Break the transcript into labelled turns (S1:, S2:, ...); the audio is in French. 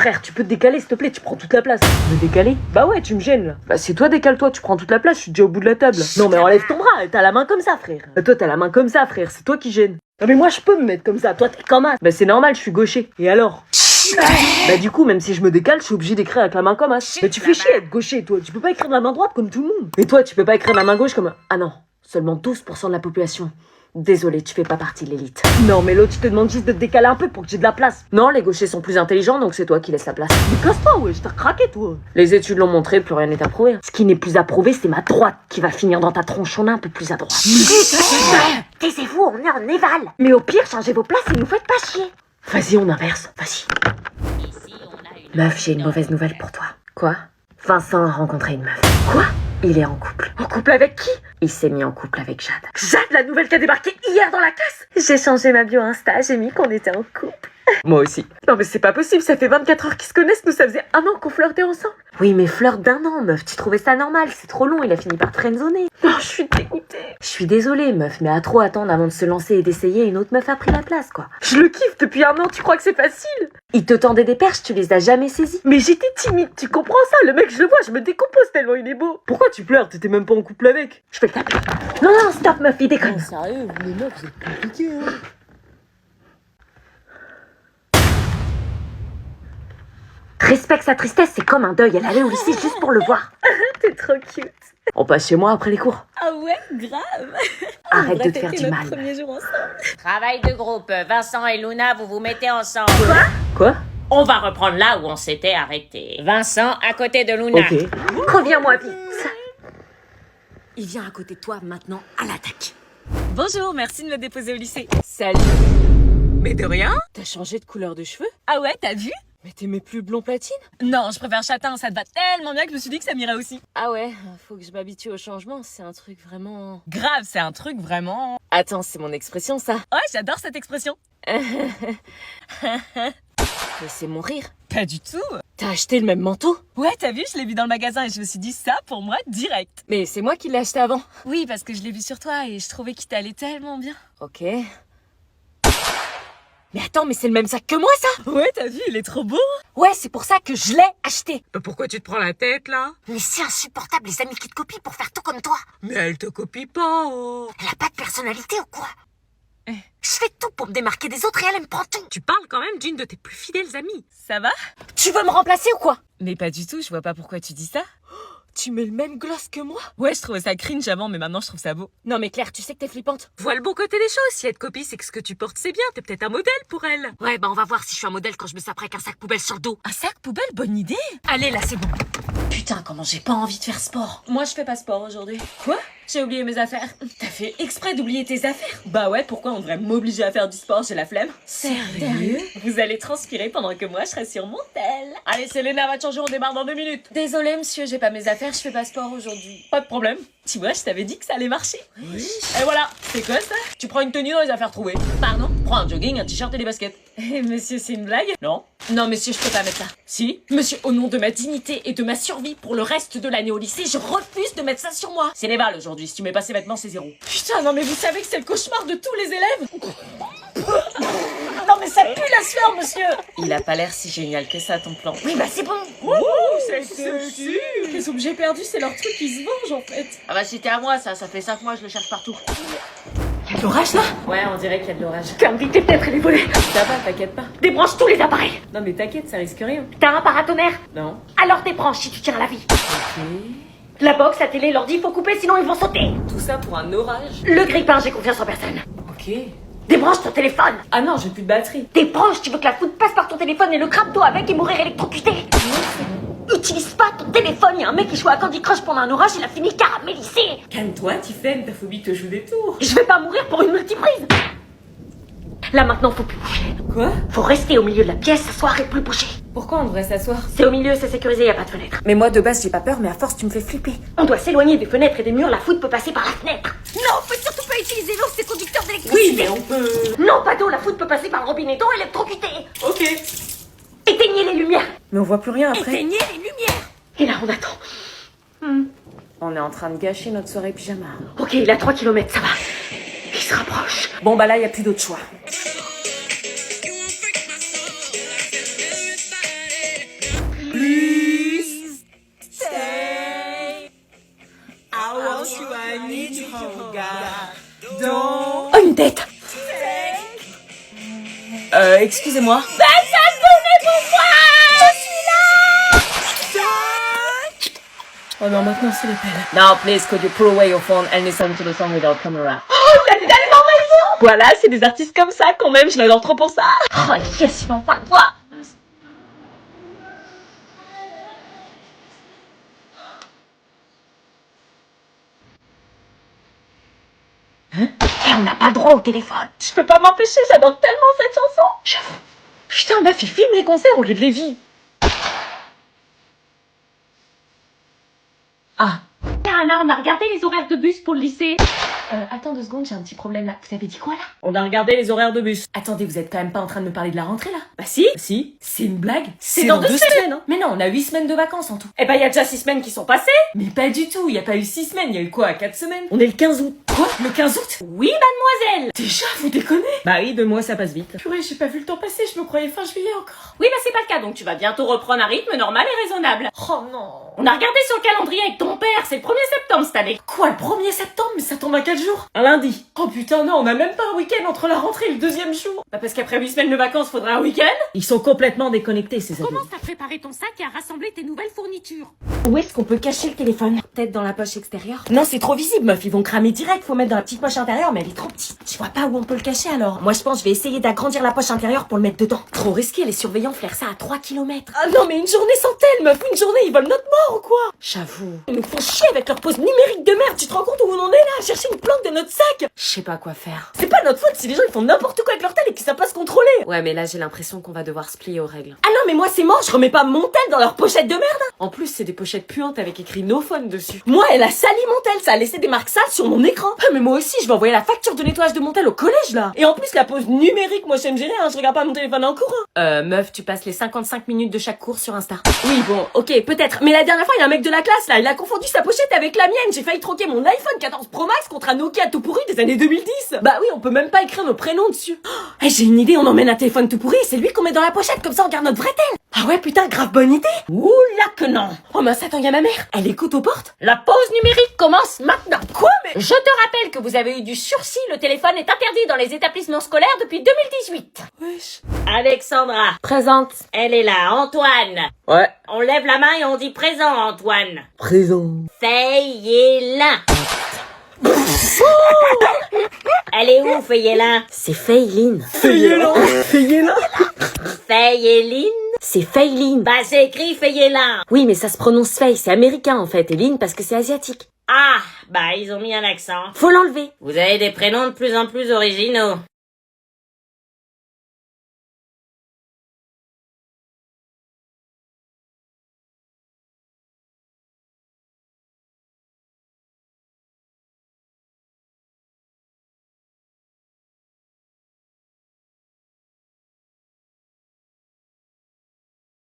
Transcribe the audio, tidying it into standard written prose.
S1: frère, tu peux te décaler s'il te plaît, tu prends toute la place. Me décaler? Bah ouais, tu me gênes là. Bah c'est toi, décale-toi, tu prends toute la place, je suis déjà au bout de la table. Non mais enlève ton bras, t'as la main comme ça frère. Toi t'as la main comme ça frère, c'est toi qui gêne. Non mais moi je peux me mettre comme ça, toi t'es comme as. Bah c'est normal, je suis gaucher. Et alors? Bah du coup, même si je me décale, je suis obligé d'écrire avec la main comme as. Mais tu fais chier être gaucher toi, tu peux pas écrire de la main droite comme tout le monde. Et toi, tu peux pas écrire de la main gauche comme... Ah non, seulement 12% de la population. Désolé, tu fais pas partie de l'élite. Non, mais l'autre, je te demande juste de te décaler un peu pour que j'ai de la place. Non, les gauchers sont plus intelligents, donc c'est toi qui laisses la place. Mais casse-toi, ouais, je t'ai craqué, toi. Les études l'ont montré, plus rien n'est approuvé. Ce qui n'est plus approuvé, c'est ma droite qui va finir dans ta tronche. On est un peu plus à droite. Taisez-vous, on est en éval. Mais au pire, changez vos places et nous faites pas chier. Vas-y, on inverse, vas-y. Meuf, j'ai une mauvaise nouvelle pour toi. Quoi? Vincent a rencontré une meuf. Quoi? Il est en couple. En couple avec qui? Il s'est mis en couple avec Jade. Jade, la nouvelle qui a débarqué hier dans la casse? J'ai changé ma bio Insta, j'ai mis qu'on était en couple. Moi aussi. Non mais c'est pas possible, ça fait 24 heures qu'ils se connaissent, nous ça faisait 1 an qu'on flirtait ensemble. Oui mais flirt d'1 an, meuf, tu trouvais ça normal, c'est trop long, il a fini par te friendzoner. Oh, je suis dégoûtée. Je suis désolée meuf, mais à trop attendre avant de se lancer et d'essayer, une autre meuf a pris la place quoi. Je le kiffe depuis 1 an, tu crois que c'est facile? Il te tendait des perches, tu les as jamais saisies. Mais j'étais timide, tu comprends ça? Le mec, je le vois, je me décompose tellement il est beau. Pourquoi tu pleures? T'étais même pas en couple avec. Je vais le taper. Non, non, stop meuf, il déconne.
S2: Sérieux, les meufs, vous êtes compliqués, hein.
S1: Respecte sa tristesse, c'est comme un deuil. Elle allait au lycée juste pour le voir. T'es trop cute. On passe chez moi après les cours.
S3: Ah ouais, grave.
S1: Arrête de te faire du mal.
S3: Premier jour ensemble.
S4: Travail de groupe. Vincent et Luna, vous vous mettez ensemble.
S1: Quoi?
S4: On va reprendre là où on s'était arrêté. Vincent à côté de Luna.
S1: Ok. Reviens-moi vite.
S3: Il vient à côté de toi maintenant à l'attaque. Bonjour, merci de me déposer au lycée.
S2: Salut. Mais de rien? T'as changé de couleur de cheveux?
S3: Ah ouais, t'as vu?
S2: Mais t'aimais plus blond platine?
S3: Non, je préfère châtain, ça te va tellement bien que je me suis dit que ça m'irait aussi.
S2: Ah ouais, faut que je m'habitue au changement, c'est un truc vraiment...
S3: Grave, c'est un truc vraiment...
S2: Attends, c'est mon expression ça.
S3: Ouais, j'adore cette expression.
S2: Mais c'est mon rire.
S3: Pas du tout.
S2: T'as acheté le même manteau?
S3: Ouais, t'as vu, je l'ai vu dans le magasin et je me suis dit ça pour moi direct.
S2: Mais c'est moi qui l'ai acheté avant.
S3: Oui, parce que je l'ai vu sur toi et je trouvais qu'il t'allait tellement bien.
S2: Ok. Mais attends, mais c'est le même sac que moi ça?
S3: Ouais, t'as vu, il est trop beau.
S2: Ouais, c'est pour ça que je l'ai acheté.
S5: Pourquoi tu te prends la tête, là?
S1: Mais c'est insupportable les amis qui te copient pour faire tout comme toi.
S5: Mais elle te copie pas, oh.
S1: Elle a pas de personnalité ou quoi? Je fais tout pour me démarquer des autres et elle me prend tout.
S5: Tu parles quand même d'une de tes plus fidèles amies.
S3: Ça va?
S2: Tu veux me remplacer ou quoi?
S3: Mais pas du tout, je vois pas pourquoi tu dis ça.
S2: Tu mets le même gloss que moi?
S3: Ouais, je trouvais ça cringe avant, mais maintenant je trouve ça beau.
S2: Non mais Claire, tu sais que t'es flippante.
S5: Vois le bon côté des choses. Si elle te copie, c'est que ce que tu portes, c'est bien. T'es peut-être un modèle pour elle.
S1: Ouais, bah on va voir si je suis un modèle quand je me saperai qu'un sac poubelle sur le dos.
S3: Un sac poubelle, bonne idée.
S2: Allez, là c'est bon.
S1: Putain, comment j'ai pas envie de faire sport.
S3: Moi, je fais pas sport aujourd'hui. Quoi? J'ai oublié mes affaires. T'as fait exprès d'oublier tes affaires? Bah ouais, pourquoi on devrait m'obliger à faire du sport? J'ai la flemme.
S1: Sérieux?
S3: Vous allez transpirer pendant que moi, je serai sur mon tel. Allez, Selena va te changer, on démarre dans 2 minutes. Désolée, monsieur, j'ai pas mes affaires, je fais pas sport aujourd'hui. Pas de problème. Tu vois, je t'avais dit que ça allait marcher. Oui. Et voilà, c'est quoi ça? Tu prends une tenue dans les affaires trouvées. Pardon? Prends un jogging, un t-shirt et des baskets. Eh, monsieur, c'est une blague? Non. Non, monsieur, je peux pas mettre ça. Si? Monsieur, au nom de ma dignité et de ma survie pour le reste de l'année au lycée, je refuse de mettre ça sur moi. C'est les balles aujourd'hui, si tu mets pas ces vêtements, c'est 0. Putain, non mais vous savez que c'est le cauchemar de tous les élèves? Non mais ça pue la sueur, monsieur! Il a pas l'air si génial que ça, ton plan. Oui, bah c'est bon!
S5: Ouh, c'est sexy.
S3: Les objets perdus, c'est leur truc qui se venge, en fait.
S4: Ah bah c'était à moi ça fait 5 mois je le cherche partout.
S3: Y'a de l'orage, là?
S4: Ouais, on dirait qu'il y a de l'orage.
S1: Ferme vite tes fenêtres et les volets.
S3: Ça va, t'inquiète pas.
S1: Débranche tous les appareils.
S3: Non mais t'inquiète, ça risque rien.
S1: T'as un paratonnerre?
S3: Non.
S1: Alors débranche si tu tiens à la vie.
S3: Ok.
S1: La box, la télé, l'ordi, faut couper sinon ils vont sauter.
S3: Tout ça pour un orage?
S1: Le grippin, j'ai confiance en personne.
S3: Ok.
S1: Débranche ton téléphone.
S3: Ah non, j'ai plus de batterie.
S1: Débranche, tu veux que la foudre passe par ton téléphone et le crabe-toi avec et mourir électrocuté. Utilise pas ton téléphone, y'a un mec qui joue à Candy Crush pendant un orage, il a fini caramélisé.
S3: Calme-toi, Tiffen, ta phobie te joue des tours.
S1: Je vais pas mourir pour une multiprise. Là maintenant, faut plus bouger.
S3: Quoi?
S1: Faut rester au milieu de la pièce, s'asseoir et plus bouger.
S3: Pourquoi on devrait s'asseoir?
S1: C'est au milieu, c'est sécurisé, y a pas de fenêtre.
S3: Mais moi de base j'ai pas peur, mais à force tu me fais flipper.
S1: On doit s'éloigner des fenêtres et des murs, la foudre peut passer par la fenêtre. Non, faut surtout pas utiliser l'eau, c'est conducteur d'électricité.
S3: Oui, mais on peut...
S1: Non, pas d'eau, la foudre peut passer par le robinet d'eau électrocuté.
S3: Ok.
S1: Éteignez les lumières.
S3: Mais on voit plus rien après.
S1: Éteignez les lumières. Et là, on attend.
S3: On est en train de gâcher notre soirée pyjama.
S1: Ok, il a 3 km, ça va. Il se rapproche.
S3: Bon bah là y a plus d'autre choix. Oh, une tête. Excusez-moi. Oh non, maintenant c'est les pelles. Now please could you pull away your phone and listen to the song without camera. Oh, t'as dit d'aller dans ma maison. Voilà, c'est des artistes comme ça quand même, je l'adore trop pour ça. Oh yes, il m'en parle quoi.
S1: On n'a pas le droit au téléphone.
S3: Je peux pas m'empêcher, j'adore tellement cette chanson.
S1: J'avoue. Putain, meuf, il filme les concerts au lieu de les vivre. Ah.
S4: Là, on a regardé les horaires de bus pour le lycée.
S3: Attends 2 secondes, j'ai un petit problème là. Vous avez dit quoi là? On a regardé les horaires de bus. Attendez, vous êtes quand même pas en train de me parler de la rentrée là? Bah si. Si. C'est une blague? C'est dans 2 semaines hein. Mais non, on a 8 semaines de vacances en tout. Eh ben y a déjà 6 semaines qui sont passées. Mais pas du tout, y a pas eu 6 semaines, y a eu quoi? 4 semaines? On est le 15 août. Quoi? Le 15 août?
S4: Oui, mademoiselle.
S3: Déjà, vous déconnez? Bah oui, 2 mois ça passe vite. Purée, j'ai pas vu le temps passer, je me croyais fin juillet encore.
S4: Oui, bah c'est pas le cas, donc tu vas bientôt reprendre un rythme normal et raisonnable.
S3: Oh non.
S4: On a regardé sur le calendrier avec ton père, c'est le 1er septembre cette année.
S3: Quoi, le 1er septembre? Mais ça tombe à quel jour? Un lundi. Oh putain, non, on a même pas un week-end entre la rentrée et le 2e jour. Bah parce qu'après 8 semaines de vacances, faudra un week-end. Ils sont complètement déconnectés, ces ados.
S5: Comment t'as préparé ton sac et à rassembler tes nouvelles fournitures?
S3: Où est-ce qu'on peut cacher le téléphone? Peut-être dans la poche extérieure? Non, c'est trop visible, meuf, ils vont cramer direct, faut mettre dans la petite poche intérieure, mais elle est trop petite. Je vois pas où on peut le cacher alors. Moi je pense que je vais essayer d'agrandir la poche intérieure pour le mettre dedans. Trop risqué, les surveillants flairent ça à 3 km. Ah non, mais une journée sans tel, meuf, une journée, ils volent notre mort ou quoi? J'avoue. Ils nous font chier avec leur pause numérique de merde, tu te rends compte où on en est là, à chercher une planque de notre sac? Je sais pas quoi faire. C'est pas notre faute si les gens ils font n'importe quoi avec leur tel et qu'ils savent pas se contrôler. Ouais, mais là j'ai l'impression qu'on va devoir se plier aux règles. Ah non, mais moi c'est mort, je remets pas mon tel dans leur pochette de merde. En plus, c'est des pochettes puantes avec écrit no phone dessus. Moi, elle a sali mon tel, ça a laissé des marques sales sur mon écran. Ah, mais moi aussi, je vais envoyer la facture de nettoyage de mon tel au collège là. Et en plus, la pause numérique, moi j'aime gêner, hein, je regarde pas mon téléphone en cours. Meuf, tu passes les 55 minutes de chaque cours sur Insta. Oui, bon, ok, peut-être. Mais la dernière fois, il y a un mec de la classe là, il a confondu sa pochette avec la mienne. J'ai failli troquer mon iPhone 14 Pro Max contre un Nokia tout pourri des années 2010. Bah oui, on peut même pas écrire nos prénoms dessus. Oh, j'ai une idée, on emmène un téléphone tout pourri, c'est lui qu'on met dans la pochette, comme ça on garde notre vrai tel. Ah ouais, putain, grave bonne idée.
S4: Ouh là que non.
S3: Oh mince, attends, y a ma mère. Elle écoute aux portes.
S4: La pause numérique commence maintenant.
S3: Quoi, mais...
S4: Je te rappelle que vous avez eu du sursis, le téléphone est interdit dans les établissements scolaires depuis 2018.
S3: Wesh.
S4: Alexandra.
S3: Présente.
S4: Elle est là. Antoine.
S3: Ouais.
S4: On lève la main et on dit présent, Antoine.
S3: Présent.
S4: Feyelin. Elle est où, Feyelin?
S1: C'est Feiline.
S3: Feyelin. Feyelin.
S4: Feyeline?
S1: C'est Feiline.
S4: Bah, c'est écrit Feyelin.
S1: Oui, mais ça se prononce Fei, c'est américain en fait, et Line parce que c'est asiatique.
S4: Ah, bah, ils ont mis un accent.
S1: Faut l'enlever.
S4: Vous avez des prénoms de plus en plus originaux.